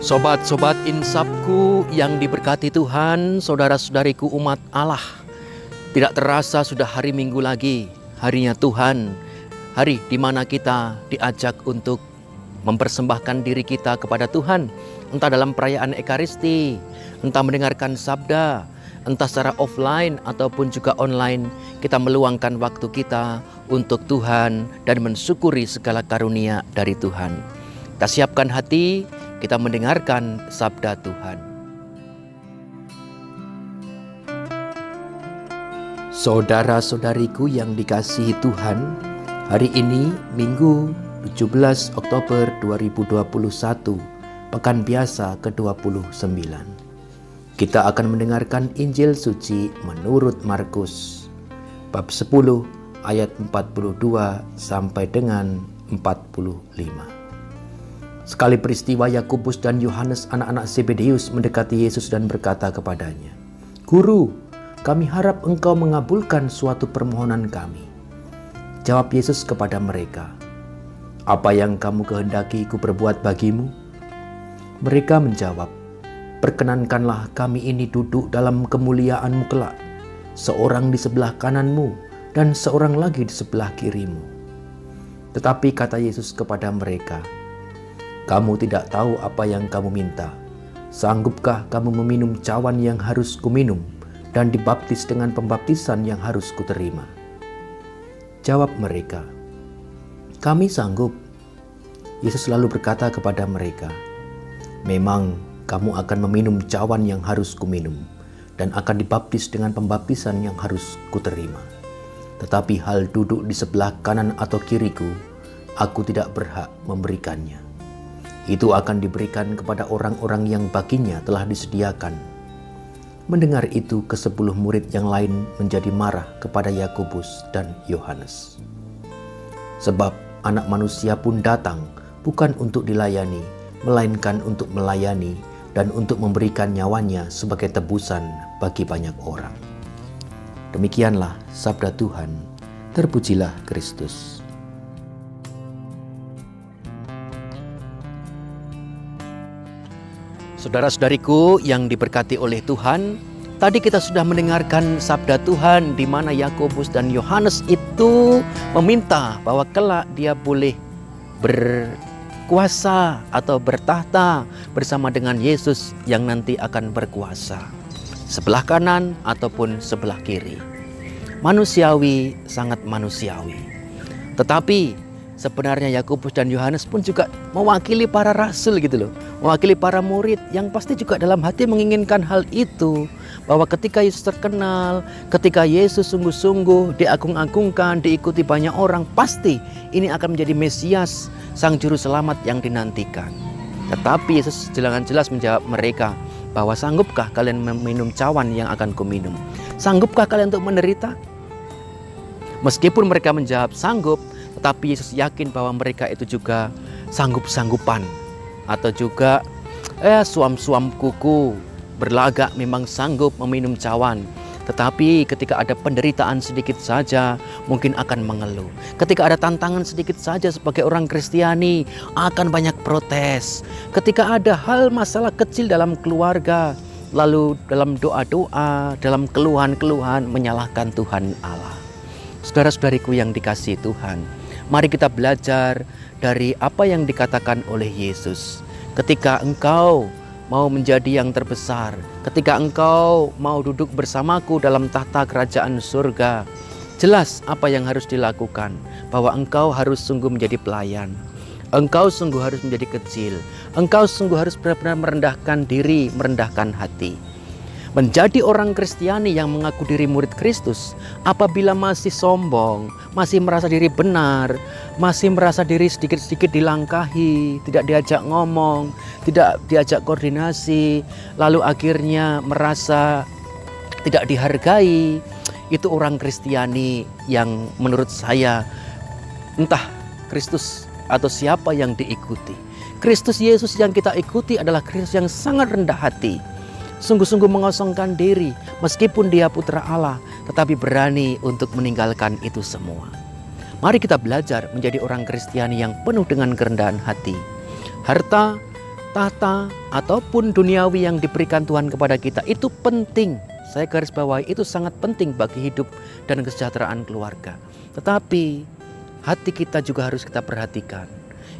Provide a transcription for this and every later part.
Sobat-sobat insapku yang diberkati Tuhan, saudara-saudariku umat Allah. Tidak terasa sudah hari Minggu lagi, harinya Tuhan. Hari di mana kita diajak untuk mempersembahkan diri kita kepada Tuhan. Entah dalam perayaan Ekaristi, entah mendengarkan sabda, entah secara offline ataupun juga online. Kita meluangkan waktu kita untuk Tuhan dan mensyukuri segala karunia dari Tuhan. Kita siapkan hati, kita mendengarkan sabda Tuhan. Saudara-saudariku yang dikasihi Tuhan, hari ini Minggu 17 Oktober 2021, Pekan Biasa ke-29. Kita akan mendengarkan Injil Suci menurut Markus, bab 10 ayat 42 sampai dengan 45. Sekali peristiwa, Yakobus dan Yohanes anak-anak Zebedeus mendekati Yesus dan berkata kepadanya, "Guru, kami harap engkau mengabulkan suatu permohonan kami." Jawab Yesus kepada mereka, "Apa yang kamu kehendaki ku perbuat bagimu?" Mereka menjawab, "Perkenankanlah kami ini duduk dalam kemuliaan-Mu kelak, seorang di sebelah kananmu dan seorang lagi di sebelah kirimu." Tetapi kata Yesus kepada mereka, "Kamu tidak tahu apa yang kamu minta. Sanggupkah kamu meminum cawan yang harus kuminum dan dibaptis dengan pembaptisan yang harus kuterima?" Jawab mereka, "Kami sanggup." Yesus lalu berkata kepada mereka, "Memang kamu akan meminum cawan yang harus kuminum dan akan dibaptis dengan pembaptisan yang harus kuterima. Tetapi hal duduk di sebelah kanan atau kiriku, aku tidak berhak memberikannya. Itu akan diberikan kepada orang-orang yang baginya telah disediakan." Mendengar itu, ke-10 murid yang lain menjadi marah kepada Yakobus dan Yohanes. "Sebab Anak Manusia pun datang bukan untuk dilayani, melainkan untuk melayani dan untuk memberikan nyawanya sebagai tebusan bagi banyak orang." Demikianlah sabda Tuhan. Terpujilah Kristus. Saudara-saudariku yang diberkati oleh Tuhan, tadi kita sudah mendengarkan sabda Tuhan di mana Yakobus dan Yohanes itu meminta bahwa kelak dia boleh berkuasa atau bertahta bersama dengan Yesus yang nanti akan berkuasa, sebelah kanan ataupun sebelah kiri. Manusiawi, sangat manusiawi. Tetapi sebenarnya Yakobus dan Yohanes pun juga mewakili para rasul gitu loh. Mewakili para murid yang pasti juga dalam hati menginginkan hal itu. Bahwa ketika Yesus terkenal, ketika Yesus sungguh-sungguh diagung-agungkan, diikuti banyak orang, pasti ini akan menjadi Mesias, Sang Juru Selamat yang dinantikan. Tetapi Yesus jelas menjawab mereka bahwa sanggupkah kalian meminum cawan yang akan kuminum? Sanggupkah kalian untuk menderita? Meskipun mereka menjawab sanggup, tetapi Yesus yakin bahwa mereka itu juga sanggup-sanggupan. Atau juga suam-suam kuku berlagak memang sanggup meminum cawan. Tetapi ketika ada penderitaan sedikit saja mungkin akan mengeluh. Ketika ada tantangan sedikit saja sebagai orang Kristiani akan banyak protes. Ketika ada hal masalah kecil dalam keluarga, lalu dalam doa-doa, dalam keluhan-keluhan menyalahkan Tuhan Allah. Saudara-saudariku yang dikasihi Tuhan, mari kita belajar dari apa yang dikatakan oleh Yesus. Ketika engkau mau menjadi yang terbesar, ketika engkau mau duduk bersamaku dalam tahta kerajaan surga, jelas apa yang harus dilakukan, bahwa engkau harus sungguh menjadi pelayan. Engkau sungguh harus menjadi kecil. Engkau sungguh harus benar-benar merendahkan diri, merendahkan hati. Menjadi orang Kristiani yang mengaku diri murid Kristus, apabila masih sombong, masih merasa diri benar, masih merasa diri sedikit-sedikit dilangkahi, tidak diajak ngomong, tidak diajak koordinasi, lalu akhirnya merasa tidak dihargai, itu orang Kristiani yang menurut saya entah Kristus atau siapa yang diikuti. Kristus Yesus yang kita ikuti adalah Kristus yang sangat rendah hati, sungguh-sungguh mengosongkan diri, meskipun dia putra Allah, tetapi berani untuk meninggalkan itu semua. Mari kita belajar menjadi orang Kristiani yang penuh dengan kerendahan hati. Harta tahta ataupun duniawi yang diberikan Tuhan kepada kita itu penting. Saya garis bawahi itu sangat penting bagi hidup dan kesejahteraan keluarga. Tetapi hati kita juga harus kita perhatikan.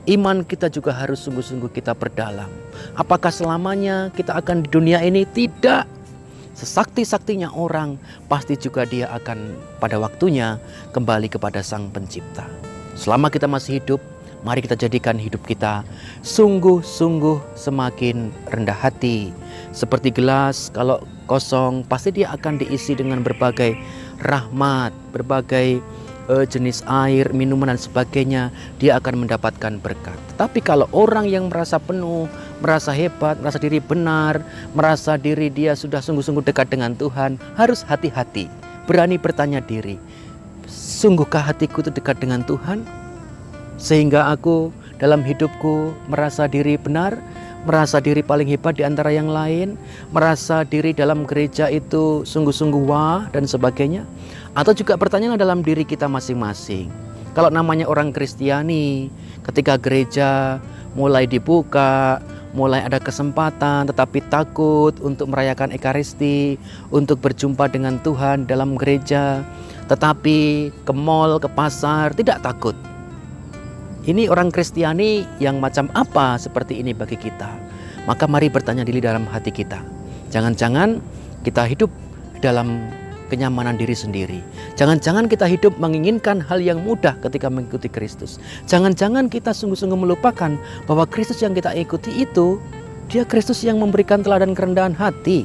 Iman kita juga harus sungguh-sungguh kita perdalam. Apakah selamanya kita akan di dunia ini? Tidak. Sesakti-saktinya orang, pasti juga dia akan pada waktunya kembali kepada Sang Pencipta. Selama kita masih hidup, mari kita jadikan hidup kita sungguh-sungguh semakin rendah hati. Seperti gelas kalau kosong, pasti dia akan diisi dengan berbagai rahmat, berbagai jenis air, minuman dan sebagainya. Dia akan mendapatkan berkat. Tapi kalau orang yang merasa penuh, merasa hebat, merasa diri benar, merasa diri dia sudah sungguh-sungguh dekat dengan Tuhan, harus hati-hati. Berani bertanya diri, sungguhkah hatiku itu dekat dengan Tuhan? Sehingga aku dalam hidupku merasa diri benar, merasa diri paling hebat di antara yang lain, merasa diri dalam gereja itu sungguh-sungguh wah dan sebagainya. Atau juga pertanyaan dalam diri kita masing-masing. Kalau namanya orang Kristiani, ketika gereja mulai dibuka, mulai ada kesempatan tetapi takut untuk merayakan Ekaristi, untuk berjumpa dengan Tuhan dalam gereja, tetapi ke mall, ke pasar tidak takut. Ini orang Kristiani yang macam apa seperti ini bagi kita? Maka mari bertanya diri dalam hati kita. Jangan-jangan kita hidup dalam kenyamanan diri sendiri. Jangan-jangan kita hidup menginginkan hal yang mudah ketika mengikuti Kristus. Jangan-jangan kita sungguh-sungguh melupakan bahwa Kristus yang kita ikuti itu, dia Kristus yang memberikan teladan kerendahan hati,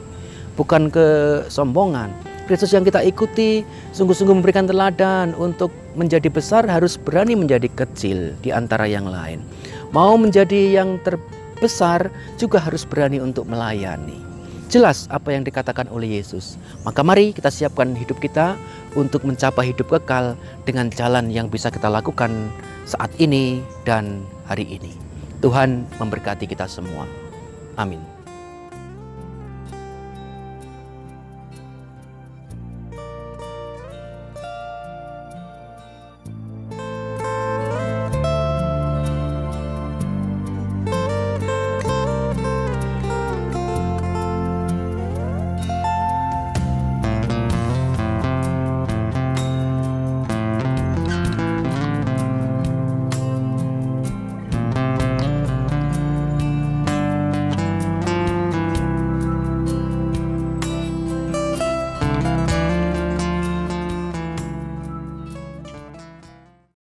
bukan kesombongan. Kristus yang kita ikuti sungguh-sungguh memberikan teladan untuk menjadi besar harus berani menjadi kecil di antara yang lain. Mau menjadi yang terbesar juga harus berani untuk melayani. Jelas apa yang dikatakan oleh Yesus. Maka mari kita siapkan hidup kita untuk mencapai hidup kekal dengan jalan yang bisa kita lakukan saat ini dan hari ini. Tuhan memberkati kita semua. Amin.